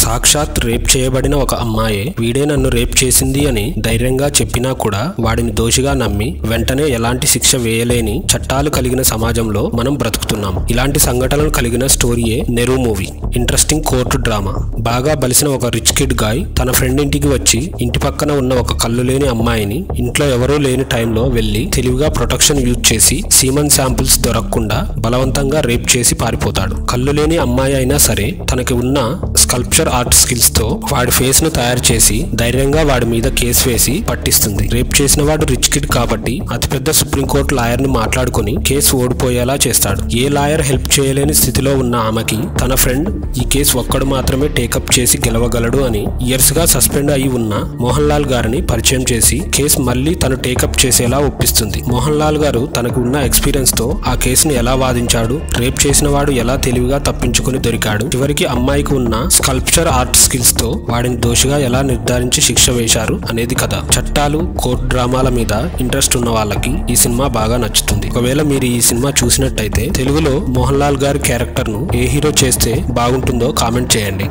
సాక్షాత్ రేప్ చేయబడిన ఒక అమ్మాయే వీడే నన్ను రేప్ చేసింది అని ధైర్యంగా చెప్పినా కూడా వాడిని దోషిగా నమ్మి వెంటనే ఎలాంటి శిక్ష వేయలేని చట్టాలు కలిగిన సమాజంలో మనం బ్రతుకుతున్నాం. ఇలాంటి సంఘటనలు కలిగిన స్టోరీయే నెరూ మూవీ. Interesting court drama. బాగా బలిసిన ఒక రిచ్ కిడ్ గాయ్ తన ఫ్రెండ్ ఇంటికి వచ్చి ఇంటి పక్కన ఉన్న ఒక కళ్ళు లేని అమ్మాయిని ఇంట్లో ఎవరూ లేని టైంలో వెళ్లి తెలివిగా ప్రొటెక్షన్ యూజ్ చేసి సీమన్ శాంపుల్స్ దొరకకుండా బలవంతంగా రేప్ చేసి పారిపోతాడు. కళ్ళు లేని అమ్మాయి అయినా సరే తనకి ఉన్న స్కల్ప్చర్ ఆర్ట్ స్కిల్స్ తో వాడి ఫేస్ ను తయారు చేసి ధైర్యంగా వాడి మీద కేసు వేసి పట్టిస్తుంది. రేప్ చేసిన వాడు రిచ్ కిడ్ కాబట్టి అతిపెద్ద సుప్రీంకోర్టు లాయర్ ని మాట్లాడుకుని కేసు ఓడిపోయేలా చేస్తాడు. ఏ లాయర్ హెల్ప్ చేయలేని స్థితిలో ఉన్న ఆమెకి తన ఫ్రెండ్ ఈ కేసు ఒక్కడు మాత్రమే టేకప్ చేసి గెలవగలడు అని ఇయర్స్ గా సస్పెండ్ అయి ఉన్న మోహన్ లాల్ గారిని పరిచయం చేసి కేసు మళ్లీ తను టేకప్ చేసేలా ఒప్పిస్తుంది. మోహన్ లాల్ గారు తనకు ఉన్న ఎక్స్పీరియన్స్ తో ఆ కేసును ఎలా వాదించాడు, రేప్ చేసిన వాడు ఎలా తెలివిగా తప్పించుకుని దొరికాడు, చివరికి అమ్మాయికి ఉన్న స్కల్ప్చర్ ఆర్ట్ స్కిల్స్ తో వాడిని దోషిగా ఎలా నిర్ధారించి శిక్ష వేశారు అనేది కథ. చట్టాలు, కోర్టు డ్రామాల మీద ఇంట్రెస్ట్ ఉన్న వాళ్ళకి ఈ సినిమా బాగా నచ్చుతుంది. ఒకవేళ మీరు ఈ సినిమా చూసినట్టయితే తెలుగులో మోహన్ లాల్ గారి క్యారెక్టర్ ను ఏ హీరో చేస్తే బాగుంటుందో కామెంట్ చేయండి.